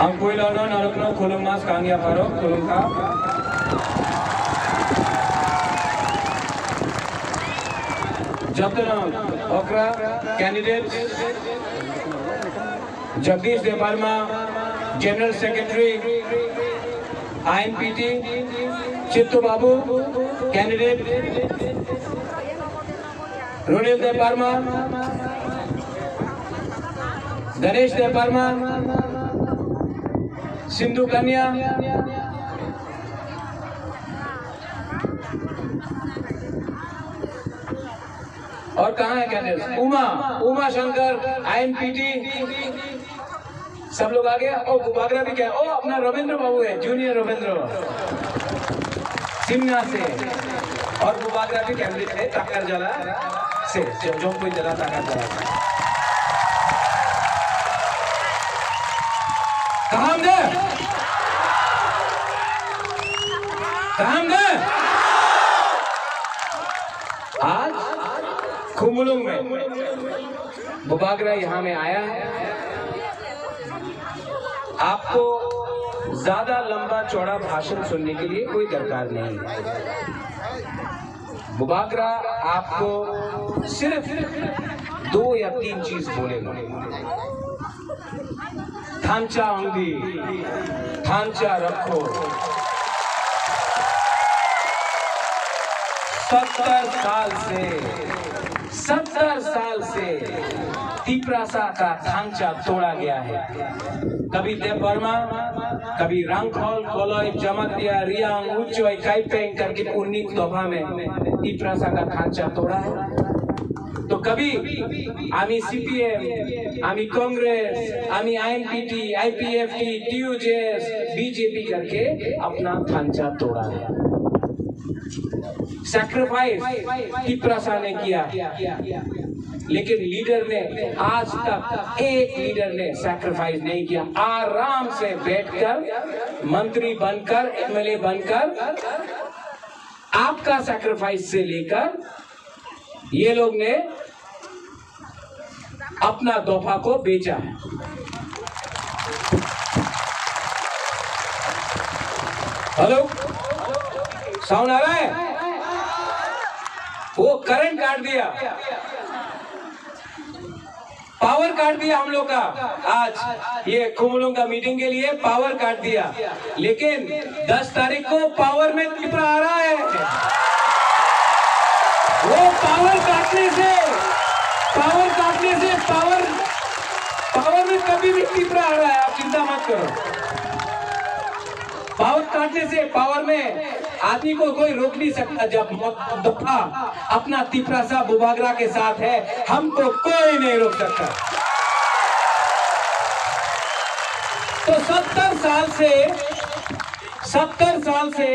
ang kuilano narukno khulung mas kangya paro khulung ka जतना ओकरा candidate Jagdish Debbarma general secretary INPT Chittu Babu candidate Ronil Debbarma Ganesh Debbarma Sindhu Kanya और कहाँ है कैंडिडेट उमा शंकर आईएनपीटी सब लोग आ गया। और गुबागरा भी क्या है? ओ अपना रविंद्र बाबू है, जूनियर रविंद्र सिमना से। और गुबागरा भी कैंडिडेट है ताकर जला से जो कोई जला ताकर जला। कहाँ गए आज खुमुलुंग में गुबागरा यहाँ में आया है। आपको ज्यादा लंबा चौड़ा भाषण सुनने के लिए कोई दरकार नहीं है। गुबागरा आपको सिर्फ 2 या 3 चीज बोलेगा। थांचा अंगी थांचा रखो। 70 साल से तिप्रासा का थांचा तोड़ा गया है। कभी देवर्मा, कभी रंगखोल, कोलोई, जमतिया, रियांग, उच्चोई, काइपेंग करके 19 दफा में तिप्रासा का थांचा तोड़ा है। तो कभी आमी सीपीएम, आमी कांग्रेस, आमी आईएनपीटी, आईपीएफटी, टीयूजेएस, बीजेपी करके अपना थांचा तोड़ा है। सैक्रिफाइस तिप्रासा ने किया, लेकिन लीडर ने आज तक एक लीडर ने सैक्रिफाइस नहीं किया। आराम से बैठकर मंत्री बनकर, एमएलए बनकर, आपका सैक्रिफाइस से लेकर ये लोग ने अपना दफा को बेचा है। हेलो, साउंड आ रहा है? वो करंट काट दिया, पावर काट दिया हम लोग का। आज ये खुमुलुंग का मीटिंग के लिए पावर काट दिया, लेकिन 10 तारीख को पावर में तिपरा आ रहा है। वो पावर काटने से पावर में कभी भी तिपरा आ रहा है। आप चिंता मत करो। पावर काटने से पावर में आदमी को कोई रोक नहीं सकता। जब दफा अपना तिपरासा बुबागरा के साथ है, हमको कोई नहीं रोक सकता। तो 70 साल से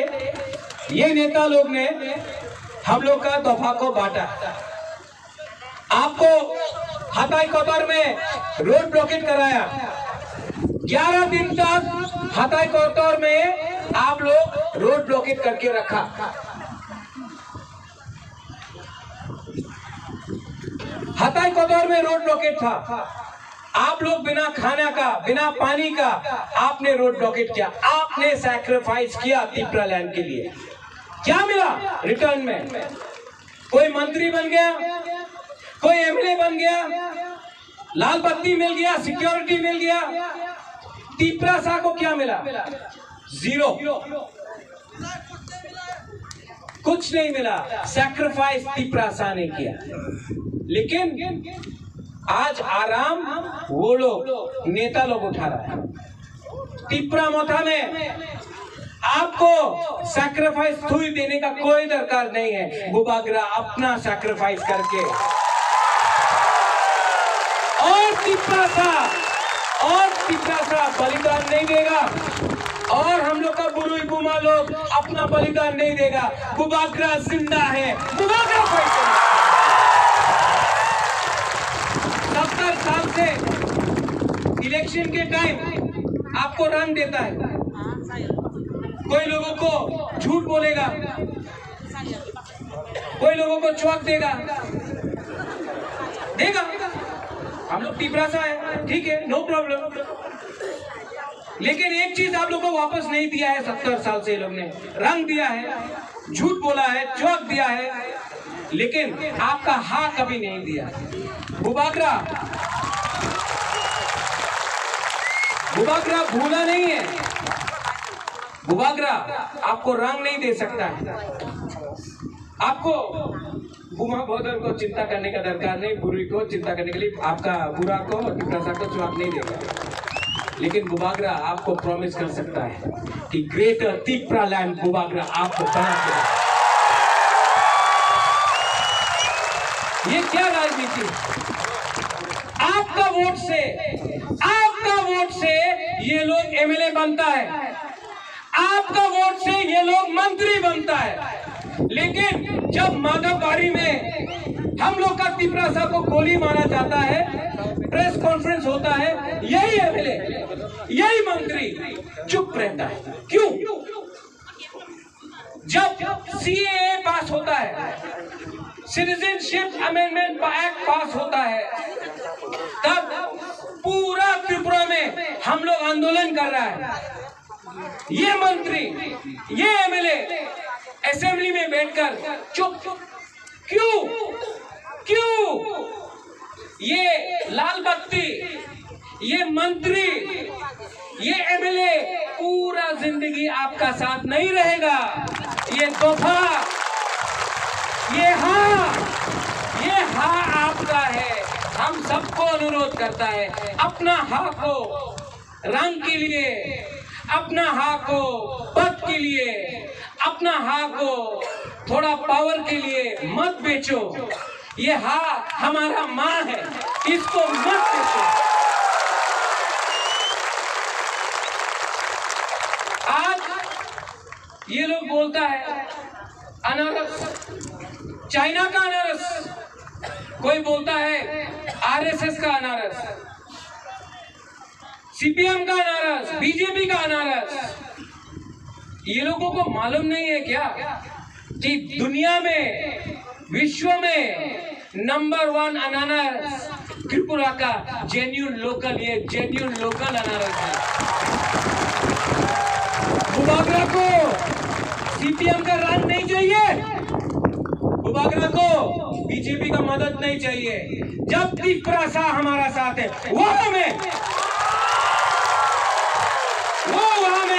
ये नेता लोग ने हम लोग का दफा को बांटा। आपको हताई कोतर में रोड ब्लॉकेट कराया। 11 दिन तक हताई कोतर में आप लोग रोड ब्लॉकेट करके रखा। हताई कोतर में रोड ब्लॉकेट था। आप लोग बिना खाना का, बिना पानी का आपने रोड ब्लॉकेट किया। आपने सैक्रिफाइस किया तिपरा लैंड के लिए। क्या मिला रिटर्न में? कोई मंत्री बन गया, कोई एमएलए बन गया, लाल बत्ती मिल गया, सिक्योरिटी मिल गया। तिपरासा को क्या मिला? 0, कुछ नहीं मिला। सैक्रिफाइस तिपरासा ने किया। लेकिन आज आराम वो लोग नेता लोग उठा रहा है। तिपरा मोथा में आपको सैक्रिफाइस थूई देने का कोई दरकार नहीं है। गुबागरा अपना सैक्रिफाइस करके और तिपरासा बलिदान नहीं देगा। और हम लोग का बुरुई बुमा लोग अपना बलिदान नहीं देगा। गुबागरा जिंदा है। गुबागरा फाइट करेगा। 70 साल से इलेक्शन के टाइम आपको रन देता है। कोई लोगों को झूठ बोलेगा, कोई लोगों को चौक देगा। हम लोग तिपरासा है, ठीक है, नो प्रॉब्लम। लेकिन एक चीज आप लोगों को वापस नहीं दिया है 70 साल से। ये लोग ने रंग दिया है, झूठ बोला है, चौक दिया है, लेकिन आपका हाँ कभी नहीं दिया। बुबागरा भूला नहीं है। बुबागरा आपको रंग नहीं दे सकता है। आपको बुमा बहादुर को चिंता करने का दरकार नहीं, बुरी को चिंता करने के लिए आपका बुरा को टिप्रासा को जवाब नहीं देगा। लेकिन बुबागरा आपको प्रॉमिस कर सकता है कि ग्रेटर तिप्रा लैंड बुबागरा आपको बना के। ये क्या राजनीति? आपका वोट से ये लोग एमएलए बनता है, आपका वोट से ये लोग मंत्री बनता है। लेकिन जब माधवबाड़ी में हम लोग का तिप्रासा को गोली मारा जाता है, प्रेस कॉन्फ्रेंस होता है, यही एमएलए, यही मंत्री चुप रहता है। क्यों? जब सीएए पास होता है, सिटीजनशिप अमेंडमेंट एक्ट पास होता है, तब पूरा त्रिपुरा में हम लोग आंदोलन कर रहा है। ये मंत्री, ये एमएलए असेंबली में बैठकर चुप क्यों? ये लाल बत्ती, ये मंत्री, ये एमएलए पूरा जिंदगी आपका साथ नहीं रहेगा। ये तोहफा, ये हाँ आपका है। हम सबको अनुरोध करता है, अपना हाँ को रंग के लिए, अपना हाँ को पद के लिए, अपना हाँ को थोड़ा पावर के लिए मत बेचो। ये हाँ हमारा माँ है, इसको मत बेचो। आज ये लोग बोलता है अनारस, चाइना का अनारस, कोई बोलता है आरएसएस का अनारस, सीपीएम का अनारस, बीजेपी का अनारस। ये लोगों को मालूम नहीं है क्या कि दुनिया में, विश्व में नंबर 1 अनारस त्रिपुरा का जेन्युइन लोकल अनारस है। बुबागरा को सीपीएम का रंग नहीं चाहिए, बुबागरा को बीजेपी का मदद नहीं चाहिए। जब तिप्रासा हमारा साथ है, वहां में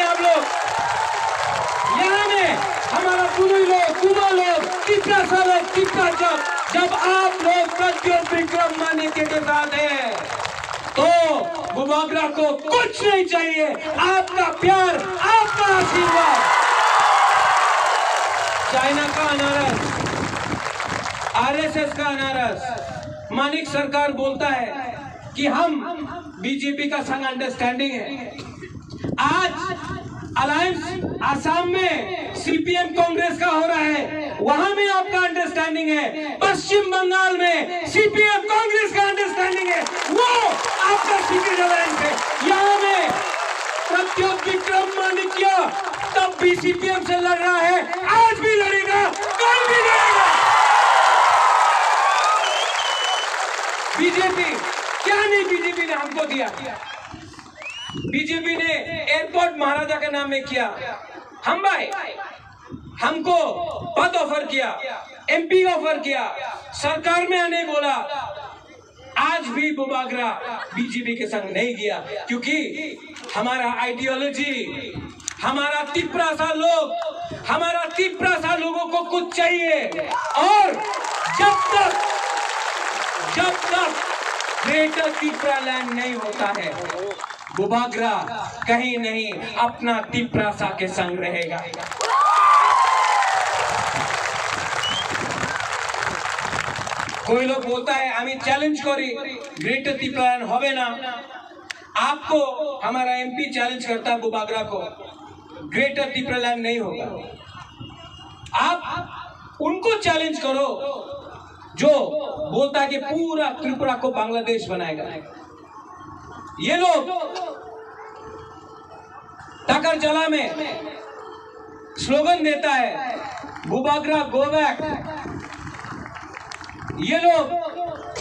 हम लोग, यहाँ में हमारा पुरी लोग, कुमा लोग, तिप्रासा लोग, जब आप लोग प्रद्युम्न विक्रम मानिक्य के साथ है, तो बुबागरा को कुछ नहीं चाहिए। आपका प्यार, आपका आशीर्वाद। चाइना का अनारस, आरएसएस का अनारस, मानिक सरकार बोलता है कि हम बीजेपी का संग अंडरस्टैंडिंग है। आज अलायंस आसाम में सीपीएम कांग्रेस का हो रहा है, वहां में आपका अंडरस्टैंडिंग है। पश्चिम बंगाल में सीपीएम कांग्रेस का अंडरस्टैंडिंग है, वो आपका सीक्रेट अलायंस है। यहाँ में प्रद्युम्न विक्रम मानिक्य तब भी सीपीएम से लड़ रहा है, आज भी लड़ेगा, कल भी लड़ेगा। बीजेपी क्या नहीं बीजेपी ने हमको दिया? बीजेपी ने एयरपोर्ट महाराजा के नाम में किया, हम भाई हमको पद ऑफर किया, एमपी ऑफर किया, सरकार में आने बोला। आज भी बुबागरा बीजेपी के संग नहीं गया, क्योंकि हमारा आइडियोलॉजी, हमारा तिप्रासा लोगों को कुछ चाहिए। और जब तक ग्रेटर तिप्रा लैंड नहीं होता है, बुबागरा कहीं नहीं अपना तिप्रासा के संग रहेगा। कोई लोग बोलता है हमें चैलेंज करी ग्रेटर तिप्रा लैंड होवे ना। आपको हमारा एमपी चैलेंज करता है बुबागरा को, ग्रेटर तिप्रा लैंड नहीं होगा। आप उनको चैलेंज करो जो बोलता है कि पूरा त्रिपुरा को बांग्लादेश बनाएगा। ये लोग टाकरजला में स्लोगन देता है बुबागरा गो बैक। ये लोग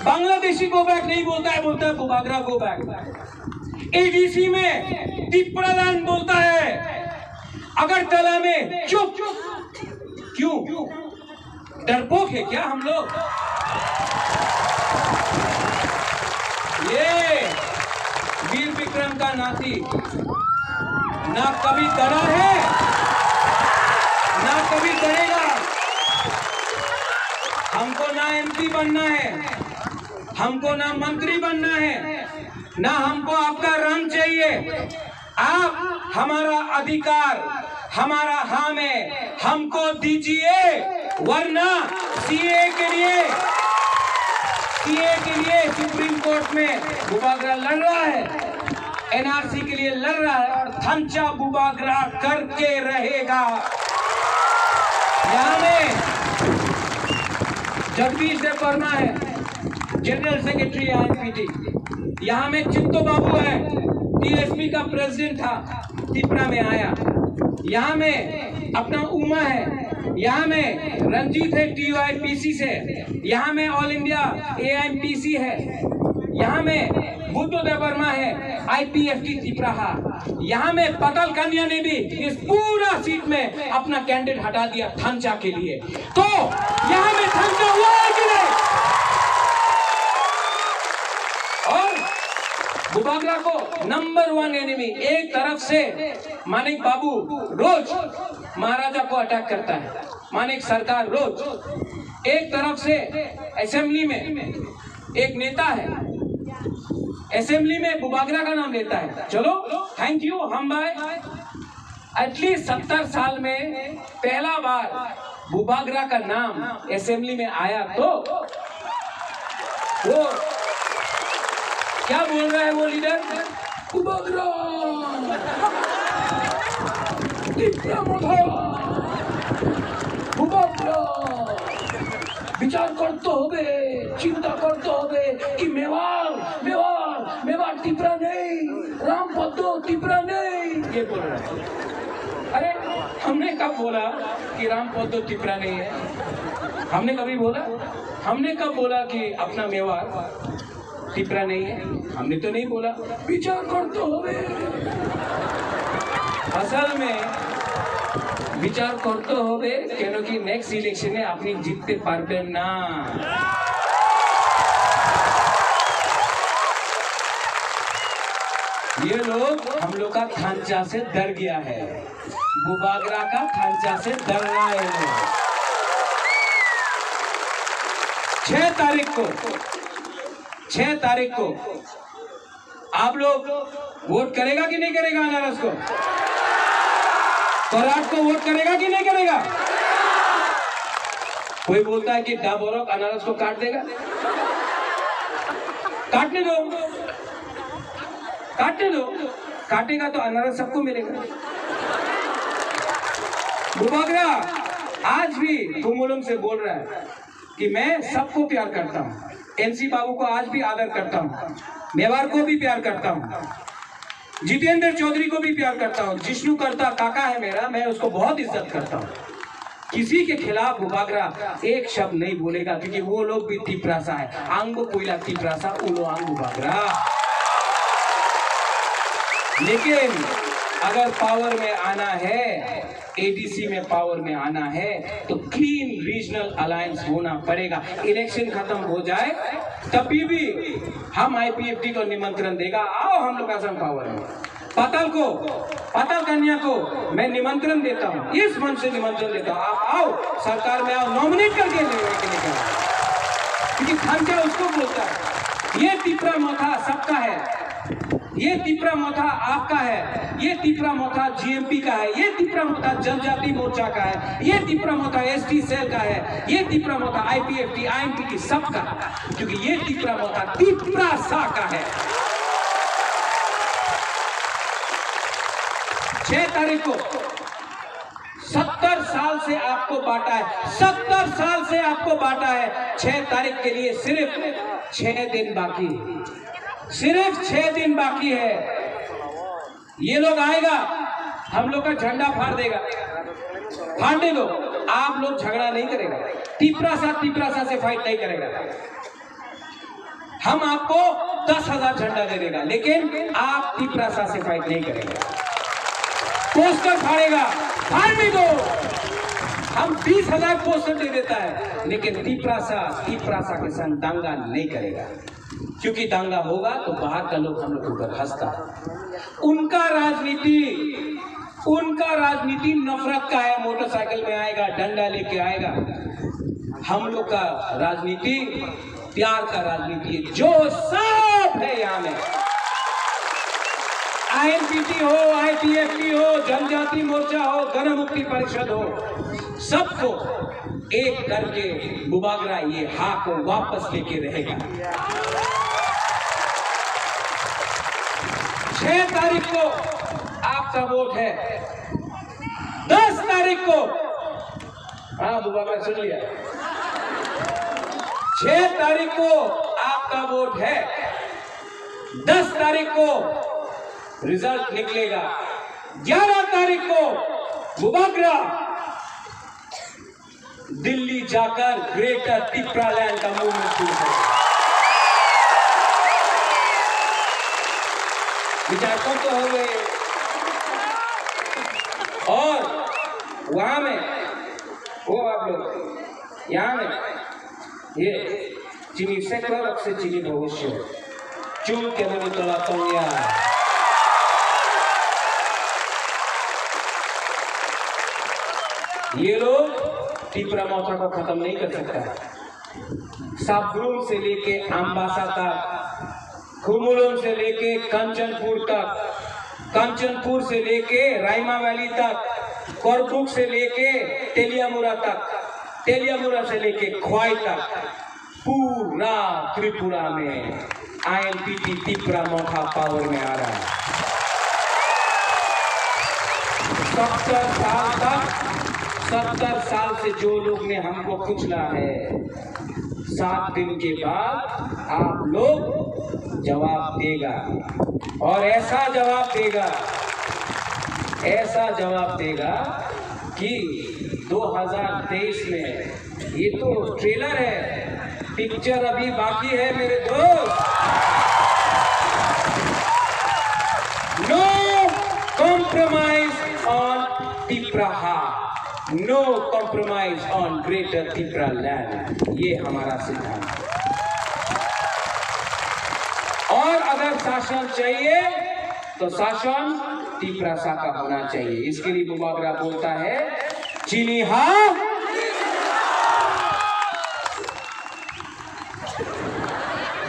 बांग्लादेशी गो बैक नहीं बोलता है, बोलता है बुबागरा गो बैक। एडीसी में टिप्रालैंड बोलता है अगरतला में चुप। क्यों? डरपोक है क्या हम लोग? ये वीर विक्रम का नाती ना कभी डरा है ना कभी डरेगा। हमको ना एमपी बनना है, हमको ना मंत्री बनना है, ना हमको आपका रंग चाहिए। आप हमारा अधिकार, हमारा हाम है, हमको दीजिए, वरना सीए के लिए सुप्रीम कोर्ट में बुबागरा लड़ रहा है, एनआरसी के लिए लड़ रहा है और थंचा बुबागरा करके रहेगा। यहाँ में जगदीश देववर्मा है, जनरल सेक्रेटरी आईएनपीटी। यहाँ में चित्तो बाबू है, टीएसपी का प्रेसिडेंट था, त्रिपुरा में आया। यहाँ में अपना उमा है, यहाँ में रंजीत है टीवाईपीसी से, यहाँ में ऑल इंडिया एआईएमटीसी है, यहाँ में बुद्ध देववर्मा है आईपीएफटी त्रिपुरा। यहाँ में पतल कन्या ने भी इस पूरा सीट में अपना कैंडिडेट हटा दिया थंचा के लिए। तो यहाँ में थंचा हुआ है कि नहीं? और बुबागरा को नंबर 1 एनिमी एक तरफ से मानिक बाबू रोज महाराजा को अटैक करता है, मानिक सरकार रोज। एक तरफ से असेंबली में एक नेता है, असेंबली में बुबागरा का नाम लेता है। चलो थैंक यू, हम भाई एटलीस्ट 70 साल में पहला बार बुबागरा का नाम असेंबली में आया। तो वो क्या बोल रहा है वो लीडर? बुबागरा विचार करते होगे, चिंता करते होगे कि मेवाड़ त्रिपुरा नहीं, रामपद्दो त्रिपुरा नहीं, ये बोल रहा है। अरे हमने कब बोला कि रामपद्दो त्रिपुरा नहीं है? हमने कभी बोला? हमने कब बोला कि अपना मेवाड़ त्रिपुरा नहीं है? हमने तो नहीं बोला। विचार करते होगे, असल में विचार करते होगे क्योंकि नेक्स्ट इलेक्शने अपनी जीतते पारबें ना। ये लोग हम लोग का थांचा से डर गया है, बुबागरा का थांचा से डर रहा है। 6 तारीख को आप लोग वोट करेगा कि नहीं करेगा? अनारस को, कराट को वोट करेगा कि नहीं करेगा? कोई बोलता है कि डाबोरक अनारस को काट देगा। काटने दो, काटेगा तो अनारस सबको मिलेगा। बुबागरा आज भी तुमुलम से बोल रहा है कि मैं सबको प्यार करता हूँ, एनसी बाबू को आज भी आदर करता हूँ, मेवाड़ को भी प्यार करता हूँ, जितेंद्र चौधरी को भी प्यार करता हूँ, जिष्णु करता काका है मेरा, मैं उसको बहुत इज्जत करता हूँ। किसी के खिलाफ बुबागरा एक शब्द नहीं बोलेगा क्योंकि वो लोग भी त्रिपुरासा है। आंगो कोयला त्रिपुरासा, उलो आंग बुबागरा। लेकिन अगर पावर में आना है, एडीसी में पावर में आना है, तो क्लीन रीजनल अलायंस होना पड़ेगा। इलेक्शन खत्म हो जाए तभी भी हम आईपीएफटी को निमंत्रण देगा, आओ हम लोग असम पावर में। पतल कन्या को मैं निमंत्रण देता हूँ, इस मन से निमंत्रण देता हूँ, आप आओ सरकार में आओ, नॉमिनेट करके लेके क्योंकि थांचा उसको बोलता है। ये त्रिपुरा मोथा सबका है, ये त्रिपुरा मोथा आपका है, ये त्रिपुरा मोथा जीएमपी का है, ये त्रिपुरा मोथा जनजाति मोर्चा का है, ये त्रिपुरा मोथा एसटी सेल का है, ये त्रिपुरा मोथा आईपीएफटी आईएनपीटी सबका, क्योंकि ये त्रिपुरा मोथा त्रिपुरासा का है। 6 तारीख को 70 साल से आपको बांटा है, 70 साल से आपको बांटा है। 6 तारीख के लिए सिर्फ 6 दिन बाकी है, सिर्फ 6 दिन बाकी है। ये लोग आएगा, हम लोग का झंडा फाड़ देगा, फाड़ने दो, आप लोग झगड़ा नहीं करेगा, त्रिपुरासा से फाइट नहीं करेगा। हम आपको 10,000 झंडा दे देगा, लेकिन आप तिपरासा से फाइट नहीं करेंगे। पोस्टर फाड़ेगा, फाड़ने दो। हम 20,000 पोस्टर दे देता है, लेकिन तिपरासा के संग दंगा नहीं करेगा, क्योंकि दंगा होगा तो बाहर का लोग हम लोग के ऊपर हंसता है। उनका राजनीति नफरत का है, मोटरसाइकिल में आएगा, डंडा लेके आएगा। हम लोग का राजनीति प्यार का राजनीति है, जो सब है यहाँ में। INPT हो, ITFT हो, जनजाति मोर्चा हो, गण मुक्ति परिषद हो, सबको एक करके बुबागरा ये हा को वापस लेके रहेगा। 6 तारीख को आपका वोट है, 10 तारीख को, हाँ बुबागरा सुन लिया, 6 तारीख को आपका वोट है, 10 तारीख को रिजल्ट निकलेगा, 11 तारीख को बुबागरा दिल्ली जाकर ग्रेटर तिपरालैंड का मूवमेंट शुरू करेगा। विचारकों तो हो गए, और वहां में वो आप लोग यहाँ में ये चीनी सैकड़ों लक्ष से चीनी भविष्य चूल के मुझे तोला तोंगिया ये लोग तिपरा मोर्चा को खत्म नहीं कर सकता। साबरूम से लेके अम्बासा तक, खुमुलुम से लेके कंचनपुर तक, कंचनपुर से लेके रायमा वैली तक, करकुक से लेके तेलियामुरा तक, तेलियामुरा से लेके ख्वाई तक, पूरा त्रिपुरा में INPT तिपरा मोर्चा पावर में आ रहा है। 70 साल से जो लोग ने हमको कुचला है, 7 दिन के बाद आप लोग जवाब देगा, और ऐसा जवाब देगा कि 2023 में, ये तो ट्रेलर है, पिक्चर अभी बाकी है मेरे दोस्त। No compromise on Tipraha, no compromise on greater Tipraland, ये हमारा सिद्धांत है। और अगर शासन चाहिए तो शासन तिपरासा का होना चाहिए। इसके लिए बुबागरा बोलता है चीनी हाँ,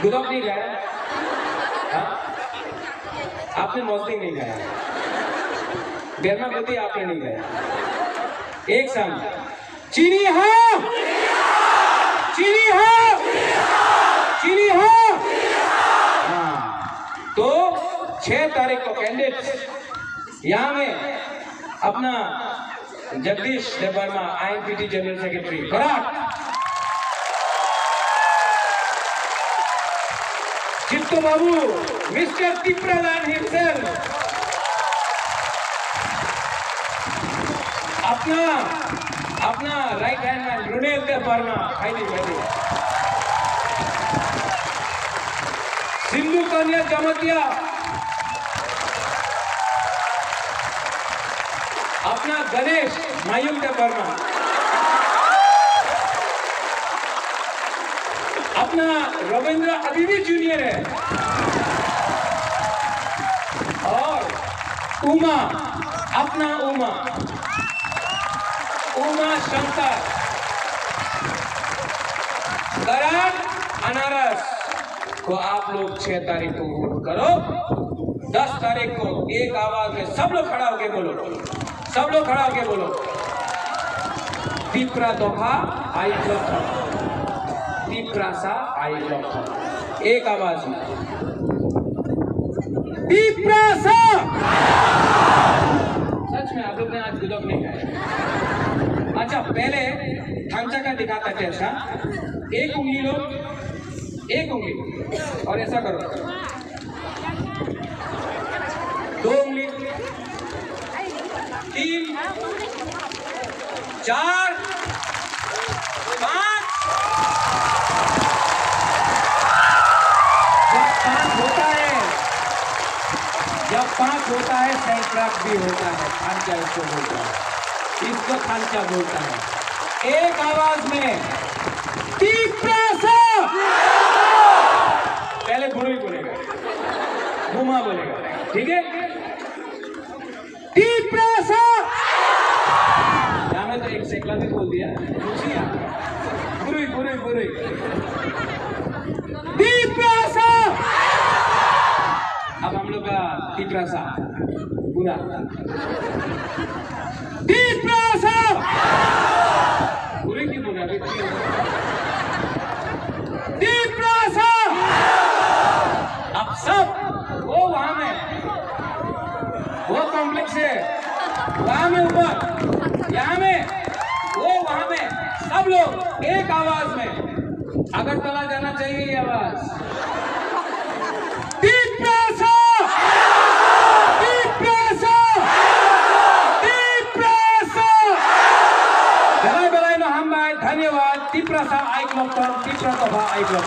गुदक नहीं गाया, आपने मौसमी नहीं गाया, बेरमा गति आपने नहीं गाया। एक संग चीनी हाँ, चीनी हाँ, चीनी हाँ। हाँ, तो 6 तारीख को कैंडिडेट यहाँ में अपना Jagdish Debbarma INPT general secretary बराक, चित्तू बाबू मिस्टर तिपरालैंड हिमसेल्फ, अपना right hand man Runel Debbarma, Sindhu Kanya Jamatia, अपना गणेश मायूम देवर्मा, अपना रविंद्र अभी भी जूनियर है, और उमा, अपना उमा शंकर, करण अनारस को आप लोग 6 तारीख को वोट करो। 10 तारीख को एक आवाज में सब लोग खड़ा होके बोलो, सब लोग खड़ा होके बोलो, तिपरा दोहा I block, Tiprasa I block, एक आवाज में तिपरासा। सच में आप लोग ने आज गुदक नहीं खाया। अच्छा, पहले थांचा का दिखाता कैसा, एक उंगली लो, एक उंगली, और ऐसा करो, 2 उंगली, 3, 4, 5, है, सैंक्राफ्ट भी होता है, खांचा इसको बोलता है, इसको खांचा बोलता है। एक आवाज में तीप्रासा, पहले गुरु ही बोलेगा, घुमा बोलेगा, ठीक है? तीप्रासा, यहाँ में तो एक सेकला भी बोल दिया, गुरु गुरु गुरु तीप्रासा। अब हम लोग का तीप्रासा पूरा तीप्रासा, पूरे की बोला तीप्रासा। अब सब वो वहां में, वो कॉम्प्लेक्स है वहां में ऊपर, यहाँ में वो वहां में, सब लोग एक आवाज में अगरतला जाना चाहिए ये आवाज, तीप्रासा, तीप्रासा, तीप्रासा। धन्यवाद, तीप्रासा ऐकलं, तीप्रासा ऐकलं।